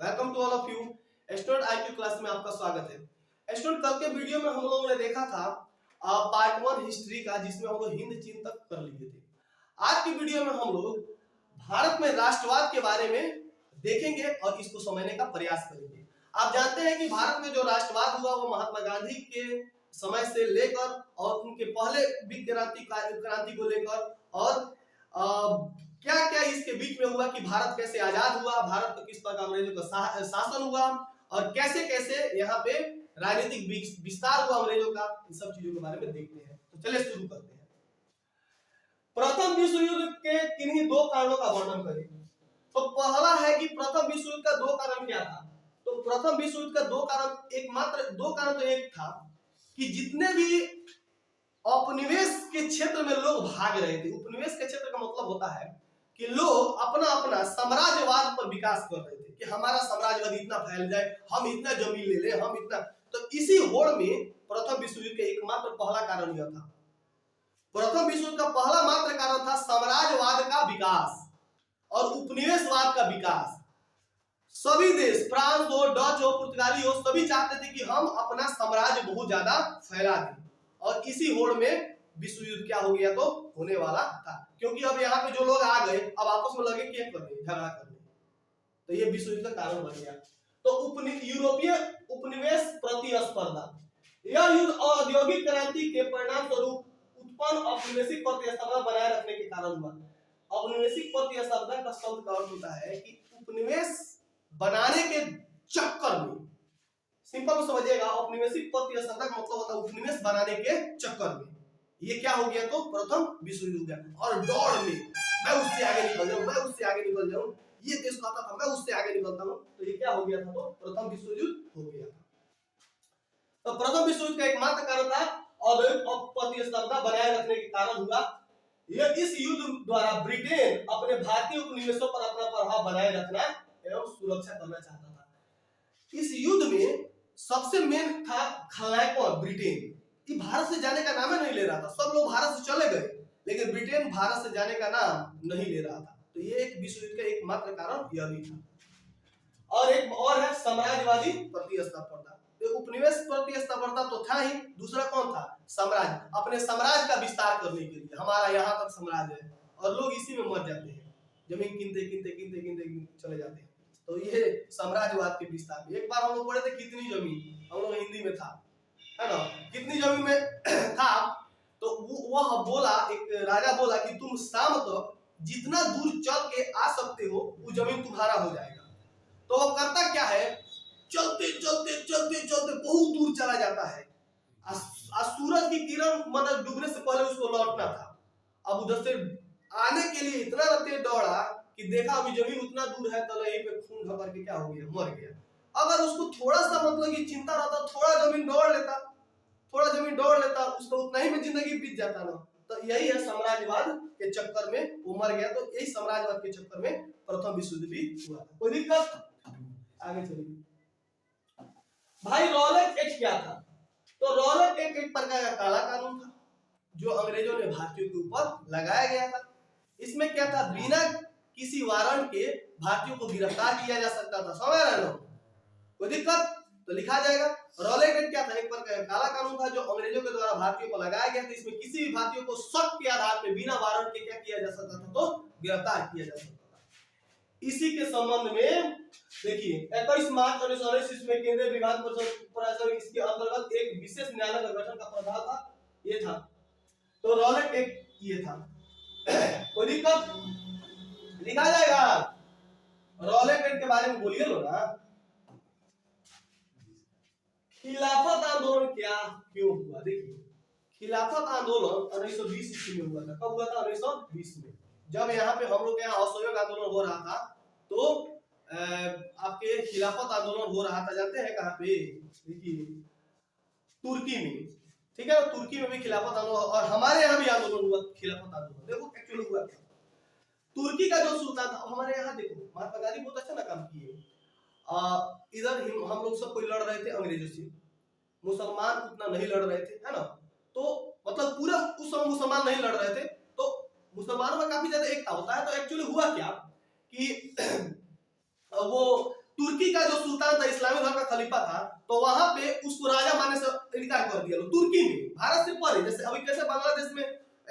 Welcome to all of you. Student IQ class में आपका स्वागत है। स्टूडेंट, कल के वीडियो में हम लोगों ने देखा था पार्ट 1 हिस्ट्री का, जिसमें हम लोग हिंद चीन तक कर लिए थे। आज की वीडियो में हम लोग भारत में राष्ट्रवाद के बारे में देखेंगे और इसको समझने का प्रयास करेंगे। आप जानते हैं कि भारत में जो राष्ट्रवाद हुआ वो महात्मा गांधी के समय से लेकर और उनके पहले क्रांति को लेकर और क्या क्या इसके बीच में हुआ कि भारत कैसे आजाद हुआ, भारत को किस प्रकार अंग्रेजों का शासन हुआ और कैसे कैसे यहाँ पे राजनीतिक विस्तार हुआ अंग्रेजों का, इन सब चीजों के बारे में देखते हैं। तो चलिए शुरू करते हैं। प्रथम विश्व युद्ध के किन्हीं दो कारणों का वर्णन करें। तो पहला है कि प्रथम विश्व युद्ध का दो कारण क्या था। तो प्रथम विश्व युद्ध का दो कारण तो एक था कि जितने भी उपनिवेश के क्षेत्र में लोग भाग रहे थे। उपनिवेश के क्षेत्र का मतलब होता है कि लोग अपना अपना साम्राज्यवाद पर विकास कर रहे थे कि हमारा साम्राज्यवाद इतना फैल जाए, हम इतना जमीन ले ले, हम इतना। तो इसी होड़ में प्रथम विश्व युद्ध का एकमात्र पहला कारण यह था। प्रथम विश्व युद्ध का पहला मात्र कारण था साम्राज्यवाद का विकास और उपनिवेशवाद का विकास। सभी देश, फ्रांस हो, डच हो, पुर्तगाली हो, सभी चाहते थे कि हम अपना साम्राज्य बहुत ज्यादा फैला दें और इसी होड़ में विश्व युद्ध क्या हो गया तो होने वाला था। क्योंकि अब यहाँ पे जो लोग आ गए अब आपस में लगे क्या करने, झगड़ा करने, तो ये विश्व युद्ध का कारण बन गया। तो यूरोपीय उपनिवेश प्रतिस्पर्धा, यह युद्ध औद्योगिक क्रांति के परिणाम स्वरूप उत्पन्न औपनिवेशिक प्रतिस्पर्धा बनाए रखने के कारण हुआ। औपनिवेशिक प्रतिस्पर्धा का शब्द का अर्थ होता है कि उपनिवेश बनाने के चक्कर में, सिंपल समझिएगा, औपनिवेशिक प्रतिस्पर्धा का मतलब होता है उपनिवेश बनाने के चक्कर में ये क्या हो गया तो प्रथम विश्व युद्ध हो गया। और दौड़ में मैं उससे आगे निकल जाऊं, मैं उससे आगे निकल जाऊं, ये देश कहता था मैं उससे आगे निकलता हूं, तो ये क्या हो गया था तो प्रथम विश्व युद्ध हो गया था। तो प्रथम विश्व युद्ध का एकमात्र कारण था औद्योगिक प्रतिस्पर्धा बनाए रखने के कारण हुआ। यह इस युद्ध द्वारा ब्रिटेन अपने भारतीय उपनिवेशों पर अपना प्रभाव बनाए रखना एवं सुरक्षा करना चाहता था। इस युद्ध में सबसे मेन था खलनायक ब्रिटेन। ये भारत से जाने का नाम ही नहीं ले रहा था। सब लोग भारत से चले गए लेकिन ब्रिटेन भारत से जाने का नाम नहीं ले रहा था। तो ये एक विश्व युद्ध का एकमात्र कारण यह भी था। और एक और है साम्राज्यवादी प्रतिस्पर्धा। उपनिवेश प्रतिस्पर्धा तो था ही, दूसरा कौन था, साम्राज्य। अपने साम्राज्य का विस्तार करने के लिए हमारा यहाँ तक साम्राज्य है और लोग इसी में मर जाते हैं, जमीन कीनते चले जाते हैं। तो ये साम्राज्यवाद के विस्तार में एक बार हम लोग पढ़े थे कितनी जमीन, हम लोग हिंदी में था, है ना, कितनी जमीन में था। तो वह बोला, एक राजा बोला कि तुम शाम तक जितना दूर चल के आ सकते हो वो जमीन तुम्हारा हो जाएगा। तो वो करता क्या है, चलते बहुत दूर चला जाता है। सूरज की किरण मतलब डूबने से पहले उसको लौटना था। अब उधर से आने के लिए इतना तेज दौड़ा कि देखा अभी जमीन उतना दूर है, तो यहीं पे खून भर के क्या हो गया, मर गया। अगर उसको थोड़ा सा मतलब कि चिंता रहता, थोड़ा जमीन दौड़ लेता, उसको उतना ही में जिंदगी बीत जाता ना। तो यही है साम्राज्यवाद के चक्कर में वो मर गया। तो यही साम्राज्यवाद के चक्कर में प्रथम विश्व युद्ध भी हुआ था। कोई दिक्कत, आगे चलिए। भाई रॉलेट एक्ट क्या था। तो रॉलेट एक्ट एक प्रकार का काला कानून था जो अंग्रेजों ने भारतीयों के ऊपर लगाया गया था। इसमें क्या था, बिना किसी वारंट के भारतीयों को गिरफ्तार किया जा सकता था। समझ रहे हो, कोई दिक्कत तो लिखा जाएगा। रॉलेट एक्ट क्या था, एक प्रकार का काला कानून था जो अंग्रेजों के द्वारा भारतीयों को लगाया गया था। इसमें किसी भी भारतीय को शक के आधार पर बिना वारंट के क्या किया जा सकता था तो गिरफ्तार किया जा सकता था। इसी के संबंध में देखिए 21 मार्च 1919 में केंद्रीय विधान परिषद इसके अंतर्गत एक विशेष न्यायालय का गठन का प्रावधान था, ये था। तो रॉलेट एक्ट ये था। कोई दिक्कत, लिखा जाएगा। रॉलेट एक्ट के बारे में बोलिए लो ना। खिलाफत आंदोलन क्या क्यों हुआ, देखिए खिलाफत आंदोलन 1920 ईस्वी में हुआ था। कब हुआ था, 1920 में, जब यहाँ पे हम लोग यहाँ असहयोग आंदोलन हो रहा था। तो आपके खिलाफत आंदोलन हो रहा था, जानते हैं कहाँ पे, देखिए तुर्की में, ठीक है। तुर्की में भी खिलाफत आंदोलन और हमारे यहाँ भी आंदोलन हुआ, खिलाफत आंदोलन। देखो एक्चुअली हुआ क्या, तुर्की का जो सुल्तान था, हमारे यहाँ देखो महात्मा गांधी बहुत अच्छा ना काम किए। इधर हम लोग सब कोई लड़ रहे थे अंग्रेजों से, मुसलमान उतना नहीं लड़ रहे थे, है ना। तो मतलब पूरा उस समय मुसलमान नहीं लड़ रहे थे, तो मुसलमानों में काफी ज्यादा एकता होता है। तो एक्चुअली हुआ क्या कि वो तुर्की का जो सुल्तान था, इस्लामी धर्म का खलीफा था, तो वहां पे उसको राजा मानने से इनकार कर दिया। तुर्की में, भारत से परे, जैसे अभी कैसे बांग्लादेश में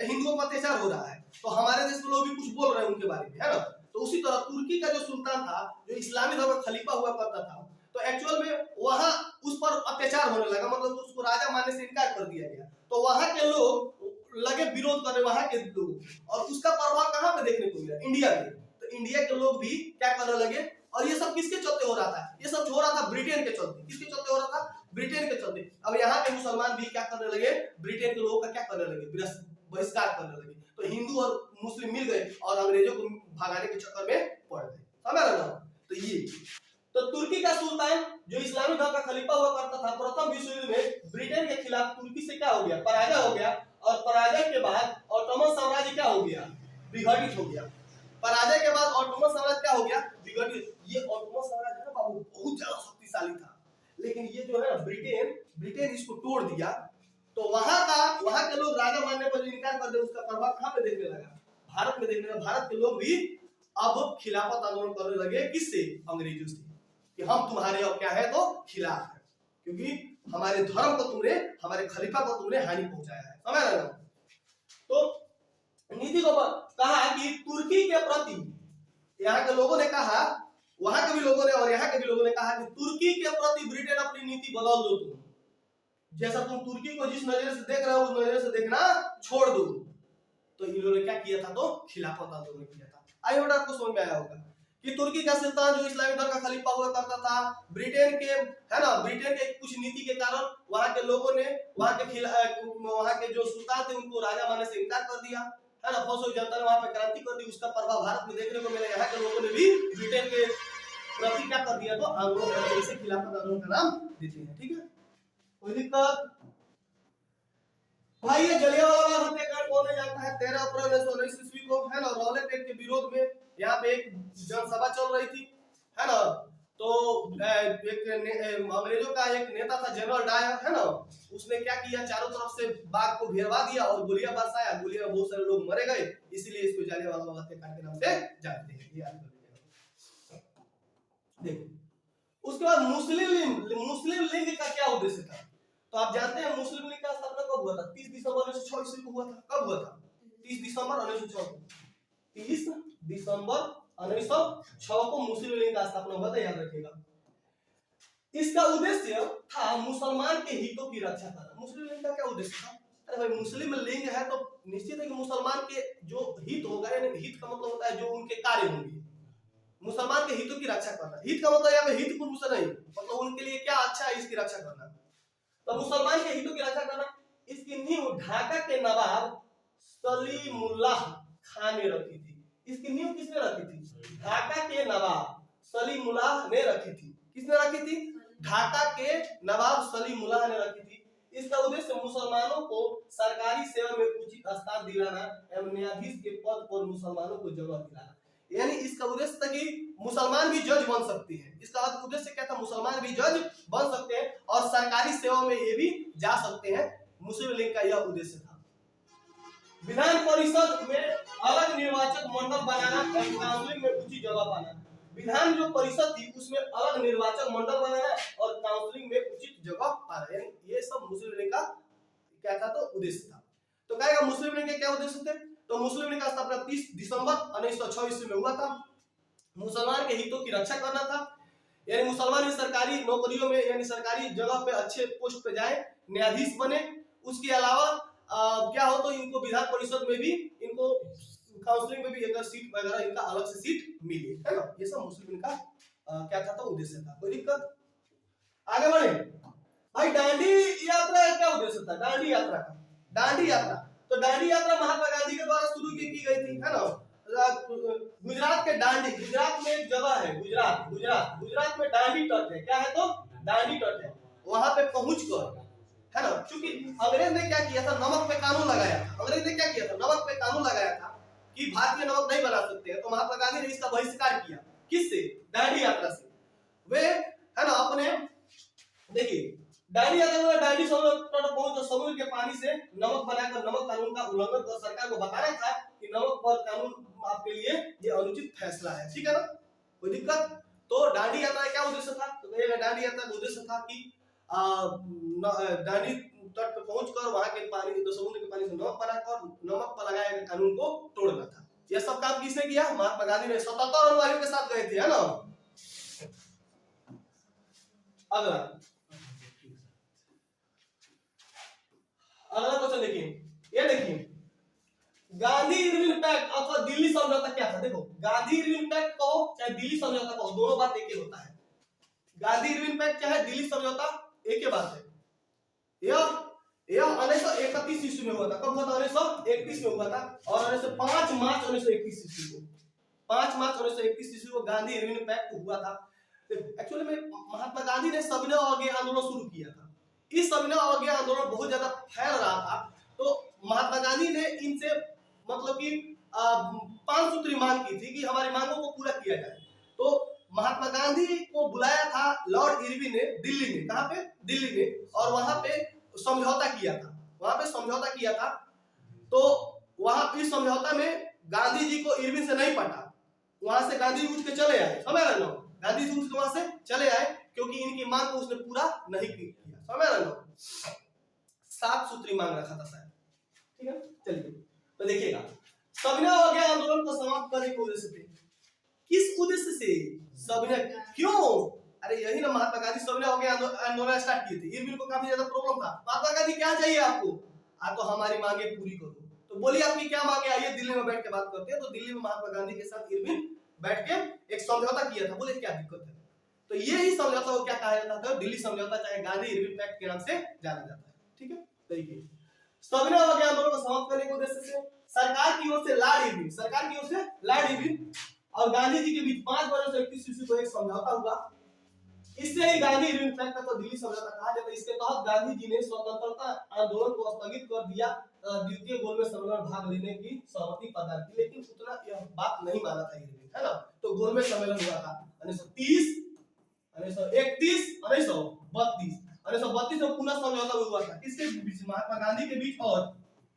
हिंदुओं पर अत्याचार हो रहा है, तो हमारे देश के लोग भी कुछ बोल रहे हैं उनके बारे में, है ना। तो उसी तरह तुर्की का जो सुल्तान था, जो इस्लामी धर्म का खलीफा हुआ करता था, तो एक्चुअल में वहां उस पर अत्याचार होने लगा, मतलब उसको राजा मानने से इनकार कर दिया गया। तो वहां के लोग लगे विरोध करने, वहां के लोग, और उसका प्रभाव कहां पे देखने को मिला? इंडिया में। तो इंडिया के लोग भी क्या करने लगे, और ये सब किसके चलते हो रहा था? ये सब हो रहा था ब्रिटेन के चलते। किसके चलते हो रहा था? ब्रिटेन के चलते। अब यहाँ के मुसलमान भी क्या करने लगे? ब्रिटेन के लोगों का क्या करने लगे? बहिष्कार करने लगे। तो हिंदू और मुस्लिम मिल गए और अंग्रेजों को भगाने के चक्कर में पड़ गए। समझ रहे ना? तो ये तो तुर्की का सुल्तान जो इस्लामी धर्म का खलीफा हुआ करता था, प्रथम विश्व युद्ध में ब्रिटेन के खिलाफ तुर्की से क्या हो गया? पराजय हो गया। और पराजय के बाद ऑटोमन साम्राज्य क्या हो गया? विघटित हो गया। पराजय के बाद ऑटोमन साम्राज्य क्या हो गया? विघटित। ये ऑटोमन साम्राज्य है ना बाबू, बहुत ज्यादा शक्तिशाली था, लेकिन ये जो है ना ब्रिटेन इसको तोड़ दिया। तो वहां के लोग राजा मानने पर इनकार कर दे, उसका प्रभाव कहां पे देखने लगा? भारत में देखने लगा। भारत के लोग भी अब खिलाफत आंदोलन करने लगे। किससे? अंग्रेजों से, कि हम तुम्हारे और क्या है तो खिलाफ है, क्योंकि हमारे धर्म को तुमने, हमारे खलीफा को तुमने हानि पहुंचाया है। समझ रहे ना? तो नीति को कहा कि तुर्की के प्रति, यहाँ के लोगों ने कहा, वहां के भी लोगों ने और यहाँ के भी लोगों ने कहा कि तुर्की के प्रति ब्रिटेन अपनी नीति बदल दो। तुम जैसा तुम तुर्की को जिस नजर से देख रहे हो, उस नजर से देखना छोड़ दो। तो इन लोगों ने क्या किया था? तो खिलाफत आंदोलन किया था। आई होप आपको समझ में आया होगा कि तुर्की का सुल्तान जो इस्लामी धर्म का खलीफा हुआ करता था, ब्रिटेन के, है ना, ब्रिटेन के कुछ नीति के कारण वहां के लोगों ने वहां के जो सुल्तान थे उनको राजा मानने से इनकार कर दिया, है ना। बहुत सारी जनता ने वहां पे क्रांति कर दी। उसका प्रभाव भारत में देखने को मिला। यहाँ के लोगों ने भी ब्रिटेन के प्रति क्या कर दिया? तो आंदोलन कर दिया। इसे खिलाफत आंदोलन का नाम देते हैं। ठीक है, कोई दिक्कत? भाई ये जलियांवाला बाग हत्याकांड कौन नहीं जानता है? 13 अप्रैल 1919 ईस्वी को, है ना, रॉलेट एक्ट के विरोध में यहाँ पे एक जनसभा चल रही थी, है ना। तो एक अंग्रेजों का एक नेता था जनरल डायर, है ना, उसने क्या किया? चारों तरफ से बाग को घेरवा दिया और गोलियां बरसाया। गोलियां बहुत सारे लोग मरे गए, इसीलिए इसको जलियांवाला बाग हत्याकांड के नाम से जानते हैं। देखो, उसके बाद मुस्लिम लीग का क्या उद्देश्य था? तो आप जानते हैं मुस्लिम लीग का स्थापना कब हुआ था? 30 दिसंबर 1906 ईस्वी को हुआ था। कब हुआ था? 30 दिसंबर 1906 को। 30 दिसंबर 1906 को मुस्लिम लीग का स्थापना हुआ था, याद रखिएगा। इसका उद्देश्य था मुसलमान के हितों की रक्षा करना। मुस्लिम लीग का क्या उद्देश्य था? अरे भाई, मुस्लिम लीग है तो निश्चित है कि मुसलमान के जो हित होगा, यानी हित का मतलब होता है जो उनके कार्य होंगे, मुसलमान के हितों की रक्षा करना। हित का मतलब यहाँ पे हित पुरुष नहीं, मतलब उनके लिए क्या अच्छा है इसकी रक्षा करना। तो मुसलमान के हितों की रक्षा करना, इसकी नींव ढाका के नवाब सलीमुल्लाह खान ने रखी थी। इसकी नींव किसने रखी थी? ढाका के नवाब सलीमुल्लाह ने रखी थी। किसने रखी थी? ढाका के नवाब सलीमुल्लाह ने रखी थी। इसका उद्देश्य मुसलमानों को सरकारी सेवा में उचित स्थान दिलाना एवं न्यायाधीश के पद पर मुसलमानों को जगह दिलाना। यानी इसका उद्देश्य था कि मुसलमान भी जज बन सकते हैं। इसका उद्देश्य क्या था? मुसलमान भी जज बन सकते हैं और सरकारी सेवा में ये भी जा सकते हैं। मुस्लिम लीग का यह उद्देश्य था। विधान परिषद में अलग निर्वाचक मंडल बनाना और काउंसिल में उचित जगह पाना। विधान जो परिषद थी उसमें अलग निर्वाचक मंडल बनाना और काउंसिलिंग में उचित जगह पाना, यानी ये सब मुस्लिम लीग का क्या था? तो उद्देश्य था। तो कहेगा मुस्लिम लीग के क्या उद्देश्य थे? तो मुस्लिम लीग का स्थापना 30 दिसंबर 1906 ईस्वी में हुआ था। मुसलमान के हितों की रक्षा करना था, यानी मुसलमान सरकारी नौकरियों में, यानी सरकारी जगह पे अच्छे पोस्ट पे जाए, न्यायाधीश बने। उसके अलावा क्या हो तो इनको विधान परिषद में भी, इनको काउंसिलिंग में भी अगर सीट वगैरह इनका अलग से सीट मिले, है ना। ये सब मुस्लिम लीग का क्या था? तो उद्देश्य था। कोई दिक्कत? आगे बढ़े भाई। दांडी यात्रा का क्या उद्देश्य था? दांडी यात्रा का, दांडी यात्रा, तो दांडी यात्रा महात्मा गांधी के द्वारा शुरू की गई थी, है ना। गुजरात के दांडी, गुजरात में एक जगह है, गुजरात में दांडी तट है। क्या है? तो दांडी तट है। वहां पे पहुंचकर, है ना, क्योंकि अंग्रेज ने क्या किया था? नमक पे कानून लगाया था। अंग्रेज ने क्या किया था? नमक पे कानून लगाया था कि भारतीय नमक नहीं बना सकते हैं। तो महात्मा गांधी ने इसका बहिष्कार किया। किससे? दांडी यात्रा से। वे, है ना, अपने, देखिए दांडी यात्रा में दांडी समुद्र तट पहुंच समुद्र के पानी से नमक बनाकर नमक कानून का उल्लंघन कर सरकार को बताना था कि नमक पर कानून आपके लिए ये अनुचित फैसला है। ठीक है ना, कोई दिक्कत? तो दांडी यात्रा क्या उद्देश्य डांडी यात्रा का उद्देश्य था कि डांडी तट पर पहुंचकर वहां के पानी, समुद्र के पानी से नमक पर लगाए गए कानून को तोड़ना था। यह सब काम किसने किया? महात्मा गांधी ने। 77 अनुयायियों के साथ गए थे, है ना। अगला क्वेश्चन देखिए, ये देखिए गांधी इरविन पैक्ट अथवा दिल्ली समझौता क्या था? देखो, गांधी इरविन पैक्ट कहो चाहे दिल्ली समझौता कहो, दोनों बात एक ही होता है। गांधी इरविन पैक्ट चाहे दिल्ली समझौता एक ही बात है। यह 1931 ईस्वी में हुआ था। कब हुआ था? 1931 में हुआ था। और 5 मार्च 1931 ईस्वी को, 5 मार्च 1931 ईस्वी को गांधी इरविन पैक्ट हुआ था। एक्चुअली में महात्मा गांधी ने सविनय अवज्ञा आंदोलन शुरू किया था। इस सविनय अवज्ञा आंदोलन बहुत ज्यादा फैल रहा था, तो महात्मा गांधी ने इनसे मतलब कि 5 सूत्री मांग की थी कि हमारी मांगों को पूरा किया जाए। तो महात्मा गांधी को बुलाया था लॉर्ड इरविन ने दिल्ली में। कहां पे? दिल्ली में। और वहां पे समझौता किया था, वहां पे समझौता किया था। तो वहां इस समझौता में गांधी जी को इरविन से नहीं पटा, वहां से गांधी उठ के चले आए। समझ रहे हो? गांधी जी वहां से चले आए क्योंकि इनकी मांग को उसने पूरा नहीं किया। समझ रहे हो? 7 सूत्री मांग रखा था शायद, ठीक है। चलिए तो देखिएगा, सविनय अवज्ञा आंदोलन को समाप्त करने के उद्देश्य से, किस उद्देश्य से सविनय, क्यों? अरे यही ना, महात्मा गांधी सविनय अवज्ञा आंदोलन स्टार्ट किए थे। इरविन को काफी ज्यादा प्रॉब्लम था। महात्मा गांधी क्या चाहिए आपको? आप तो हमारी मांगे पूरी करो। तो बोलिए आपकी क्या मांगे, आइए दिल्ली में बैठ के बात करते हैं। तो दिल्ली में महात्मा गांधी के साथ इरविन बैठ के एक समझौता किया था। बोले क्या दिक्कत है? तो ये ही समझौता को क्या कहा जाता था? दिल्ली समझौता, चाहे गांधी इरविन पैक्ट के नाम से जाना जाता है, ठीक है। देखिए, सविनय अवज्ञा आंदोलन को समाप्त करने के उद्देश्य से सरकार की ओर से लॉर्ड इरविन और गांधी जी के बीच 5 वर्ष 31 ईस्वी को एक समझौता हुआ। इससे ही गांधी इरविन पैक्ट को दिल्ली समझौता कहा जाता है। इसके तहत गांधी जी ने स्वतंत्रता आंदोलन को स्थगित कर दिया, द्वितीय गोलमेज सम्मेलन में भाग लेने की सहमति प्रदान की। लेकिन उतना यह बात नहीं माना था इरविन, है ना। तो गोलमेज सम्मेलन हुआ था 1930, 1931, 1932। 1932 में पुनः समझौता हुआ था। किसके बीच? महात्मा गांधी के बीच और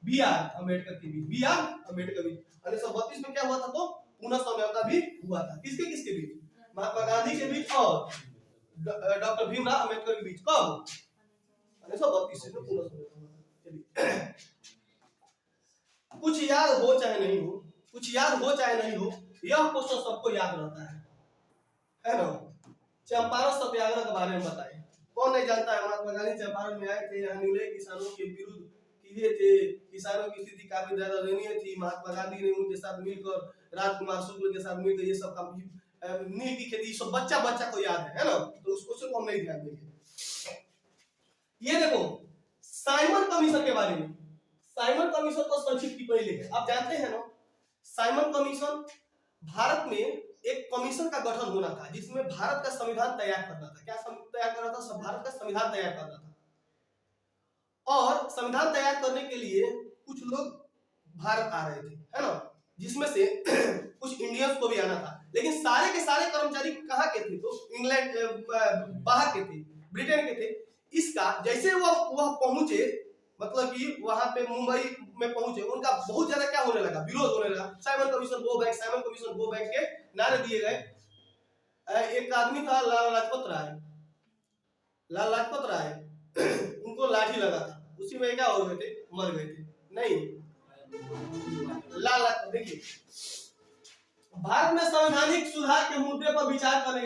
बी.आर. अम्बेडकर के बीच। 1932 में क्या हुआ था? तो पुनः समझौता भी हुआ था। किसके बीच? महात्मा गांधी के बीच और डॉक्टर भीमराव अम्बेडकर के बीच। कब? 1932 में पुनः समझौता हुआ था। कुछ याद हो चाहे नहीं हो, यह क्वेश्चन सबको याद रहता है ना। चंपारण सत्याग्रह के बारे में बताएं। कौन नहीं जानता है? महात्मा गांधी चंपारण में आए थे, यहाँ नीले किसानों के विरुद्ध किए थे। किसानों की स्थिति काफी ज्यादा दयनीय थी। महात्मा गांधी ने उनके साथ मिलकर, राजकुमार शुक्ल के साथ मिलकर ये सब काम, नील की खेती, सब बच्चा को याद है ना। तो उस क्वेश्चन को हम नहीं ध्यान देंगे। ये देखो साइमन कमीशन के बारे में। साइमन कमीशन को संक्षिप्त टिप्पणी लिखे। आप जानते हैं ना, साइमन कमीशन, भारत में एक कमीशन का गठन होना था जिसमें भारत का संविधान तैयार करना था। क्या तैयार करना था? भारत का संविधान तैयार करना था। और संविधान तैयार करने के लिए कुछ लोग भारत आ रहे थे, है ना, जिसमें से कुछ इंडियंस को भी आना था। लेकिन सारे के सारे कर्मचारी कहाँ के थे? तो इंग्लैंड, बाहर के थे, ब्रिटेन के थे। इसका जैसे वह पहुंचे, मतलब कि वहां पे मुंबई में पहुंचे, उनका बहुत ज्यादा क्या होने लगा? विरोध होने लगा। Simon commission go back, Simon commission go back के नारे दिए गए। एक आदमी था लाला लाजपत राय, उनको लाठी लगा था, उसी में क्या हो गए थे? मर गए थे। नहीं, देखिए, भारत में संवैधानिक सुधार के मुद्दे पर विचार करने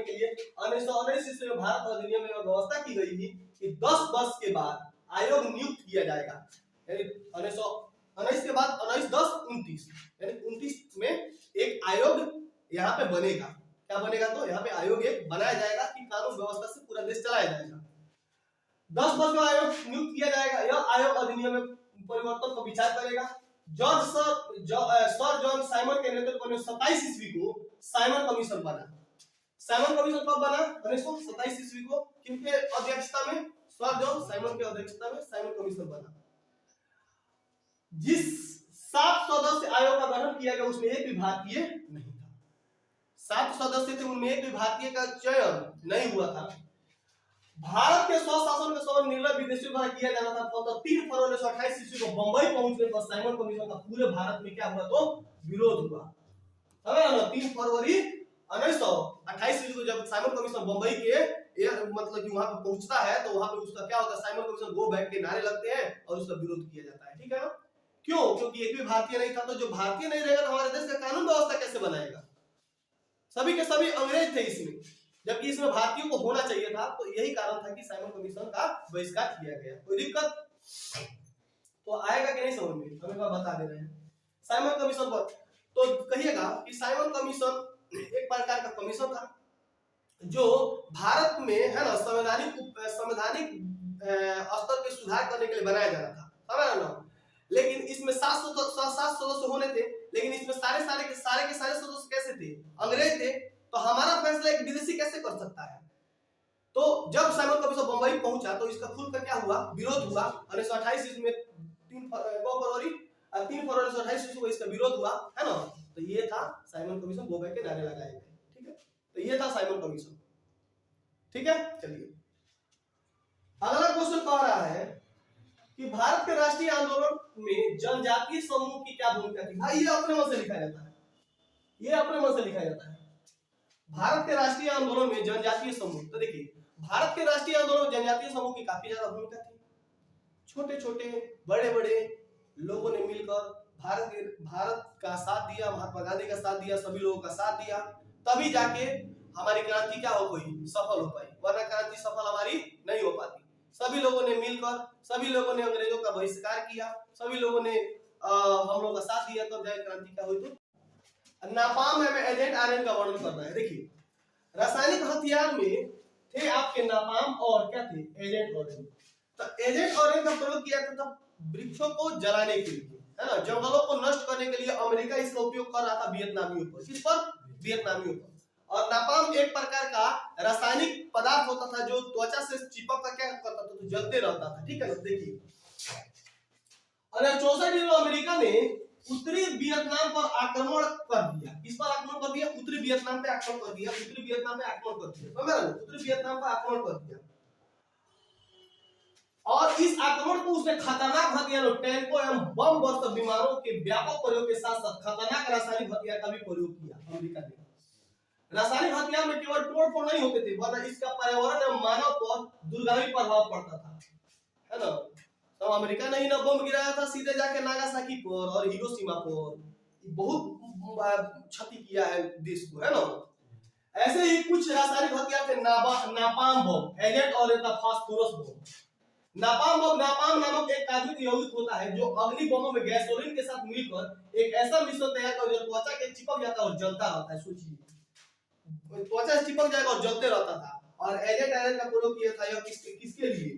के लिए 1919 ईस्वी में भारत अधिनियम में व्यवस्था की गई थी कि 10 वर्ष के बाद आयोग नियुक्त किया जाएगा। यानी 1919 के बाद 1910-29, यानी 29 में एक आयोग यहाँ पे बनेगा। क्या बनेगा? तो यहाँ पे आयोग एक बनाया जाएगा कि कानून व्यवस्था से पूरा देश चलाया जाएगा। 10 वर्ष में आयोग नियुक्त किया जाएगा। यह आयोग अधिनियम में परिवर्तन पर विचार करेगा। सर जॉन साइमन के नेतृत्व में 27 ईस्वी को साइमन कमीशन बना। साइमन कमीशन कब बना? 1927 ईस्वी को। किनके अध्यक्षता में? सर जॉन साइमन के अध्यक्षता में साइमन कमीशन बना। जिस 7 सदस्य आयोग का गठन किया गया उसमें एक भी भारतीय नहीं था। 7 सदस्य थे, उनमें एक भी भारतीय का चयन नहीं हुआ था। भारत के स्वशासन का सवाल निर्णय विदेशियों द्वारा किया जाना था। 3 फरवरी 1928 ईस्वी को बंबई पहुंचने पर साइमन कमीशन का पूरे भारत में क्या हुआ? तो विरोध हुआ। 3 फरवरी 1928 ईस्वी को जब साइमन कमीशन बंबई के मतलब कि वहां पे पहुंचता है तो वहां पे उसका क्या होता है, साइमन कमीशन गो बैक के नारे लगते हैं और उसका विरोध किया जाता है। ठीक है ना? क्यों? क्योंकि एक भी भारतीय नहीं था, तो जो भारतीय नहीं रहेगा तो हमारे देश का कानून व्यवस्था कैसे बनाएगा? सभी के सभी अंग्रेज थे इसमें, जबकि इसमें भारतीयों को होना चाहिए था। तो यही कारण था कि साइमन कमीशन का बहिष्कार किया गया। कोई दिक्कत तो आएगा कि नहीं समझ में? हमें बता दे रहे हैं साइमन कमीशन पर। तो कहिएगा कि साइमन कमीशन एक प्रकार का कमीशन था जो भारत में है ना संवैधानिक स्तर पे सुधार करने के लिए बनाया जाना था, समझ ना? लेकिन इसमें 7 सदस्य होने थे, लेकिन इसमें सारे के सारे सदस्य कैसे थे? अंग्रेज थे। तो हमारा फैसला एक विदेशी कैसे कर सकता है? तो जब साइमन कमीशन बंबई पहुंचा तो इसका खुलकर क्या हुआ, विरोध हुआ। 1928 ईस्वी में 3 फरवरी 1928 ईस्वी को इसका विरोध हुआ, है ना? तो ये था साइमन कमीशन गो बैक के नारे लगाए गए। ठीक है, तो ये था साइमन कमीशन। ठीक है, चलिए अगला क्वेश्चन कह रहा है कि भारत के राष्ट्रीय आंदोलन में जनजातीय समूह की क्या भूमिका थी? भाई ये अपने मन से लिखा जाता है, ये अपने मन से लिखा जाता है। भारत के राष्ट्रीय आंदोलन में जनजातीय समूह, तो देखिए भारत के राष्ट्रीय आंदोलन में जनजातीय समूह की काफी ज्यादा भूमिका थी। छोटे छोटे बड़े बड़े लोगों ने मिलकर भारत का साथ दिया, महात्मा गांधी का साथ दिया, सभी लोगों का साथ दिया, तभी जाके हमारी क्रांति क्या हो गई, सफल हो पाई। वरना क्रांति सफल हमारी नहीं हो पाती। सभी लोगों ने मिलकर, सभी लोगों ने अंग्रेजों का बहिष्कार किया, सभी लोगों ने हम लोगों का साथ दिया, तब जाके क्रांति क्या हुई। तो नापाम में एजेंट आर्यन का वर्णन करना है। देखिए रासायनिक हथियार में थे आपके नापाम और क्या थे, एजेंट ऑरेंज। तो एजेंट ऑरेंज का प्रयोग किया था वृक्षों को जलाने के लिए, है ना, जंगलों को नष्ट करने के लिए। अमेरिका इसका उपयोग कर रहा था वियतनामियों पर। किस पर? वियतनामियों पर। और नापाम एक प्रकार का रासायनिक पदार्थ होता था जो त्वचा से चिपक कर क्या करता था, तो जलते रहता था। ठीक है ना? देखिए 1964 में अमेरिका ने उत्तरी वियतनाम पर आक्रमण कर दिया। किस पर आक्रमण कर दिया? उत्तरी वियतनाम पे आक्रमण कर दिया। उत्तरी वियतनाम पे आक्रमण कर दिया, समझ रहे हो? उत्तरी वियतनाम पे आक्रमण कर दिया और इस आक्रमण को उसने खतरनाक हथियारों, टैंकों एवं बम वर्षक विमानों के व्यापक प्रयोग के साथ साथ खतरनाक रासायनिक हथियार का भी प्रयोग किया अमेरिका ने। रासायनिक हथियार में केवल तोड़फोड़ नहीं होते थे, वरना इसका पर्यावरण एवं मानव पर दूरगामी प्रभाव पड़ता था, है ना? तो अमेरिका ने ही ना बम गिराया था सीधे जाके नागासाकी पर और हिरोशिमा पर, बहुत क्षति किया है देश को, है ना? ऐसे ही कुछ रासायनिक हथियार थे, नापाम बम, एजेंट और फास्फोरस बम। नापाम नामक एक कार्बनिक यौगिक होता है जो अग्नि बमों में गैसोलीन के साथ मिलकर एक ऐसा मिश्रण तैयार कर जो त्वचा के चिपक जाता है और जलता रहता है। सोचिए त्वचा से चिपक जाएगा और जलते रहता था। और एजेंट आयरन का प्रयोग किया था, यह किसके लिए?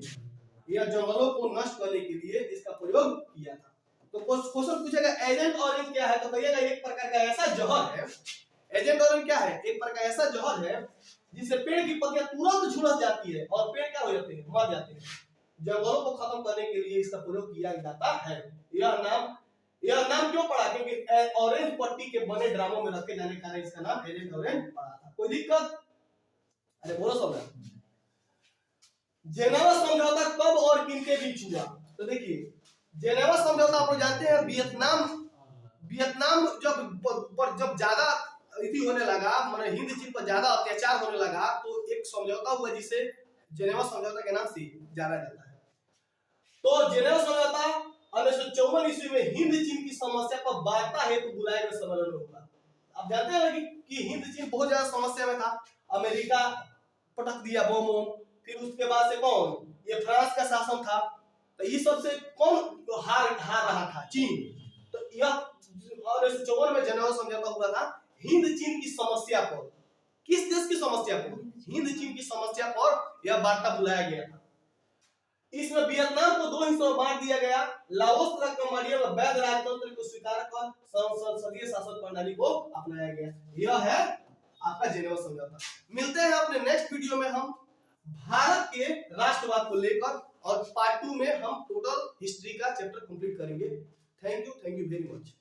यह जंगलों को नष्ट करने के लिए इसका प्रयोग किया था। तो क्वेश्चन पूछेगा एजेंट ऑरेंज क्या है, तो कहिएगा एक प्रकार का ऐसा जहर है। एजेंट ऑरेंज क्या है? एक प्रकार ऐसा जहर है जिससे पेड़ की पत्तियां तुरंत झुलस जाती है और पेड़ क्या हो जाते हैं, मर जाते हैं। जंगलों को खत्म करने के लिए इसका प्रयोग किया जाता है। यह नाम क्यों पड़ा? क्योंकि ऑरेंज पट्टी के बने ड्रामों में रखे जाने के कारण इसका नाम एजेंट ऑरेंज पड़ा था। कोई दिक्कत? अरे बोलो सब। जेनेवा समझौता कब और किनके बीच हुआ? तो देखिए जेनेवा समझौता आप लोग जानते हैं, वियतनाम जब ज्यादा इति होने लगा, मतलब हिंद चीन पर ज्यादा अत्याचार होने लगा, तो एक समझौता हुआ जिसे जेनेवा समझौता के नाम से जाना जाता है। तो जेनेवा समझौता 1954 ईस्वी में हिंद चीन की समस्या पर वार्ता हेतु बुलाया गया सम्मेलन होगा। आप जानते हैं कि हिंद चीन बहुत ज्यादा समस्या में था। अमेरिका पटक दिया बम, फिर उसके बाद से कौन, ये फ्रांस का शासन था। तो ये सबसे कौन हार रहा था? चीन। तो यह 1954 में जेनेवा समझौता हुआ था हिंद चीन की समस्या पर। किस देश की समस्या पर? हिंद चीन की समस्या पर यह वार्ता बुलाया गया था। इसमें वियतनाम को 2 हिस्सों में बांट दिया गया। लाओस तथा कंबोडिया में वैध राजतंत्र को स्वीकार कर संसदीय शासन प्रणाली को अपनाया गया। यह है आपका जेनेवा समझौता। मिलते हैं अपने नेक्स्ट वीडियो में, हम भारत के राष्ट्रवाद को लेकर, और पार्ट 2 में हम टोटल हिस्ट्री का चैप्टर कंप्लीट करेंगे। Thank you very much.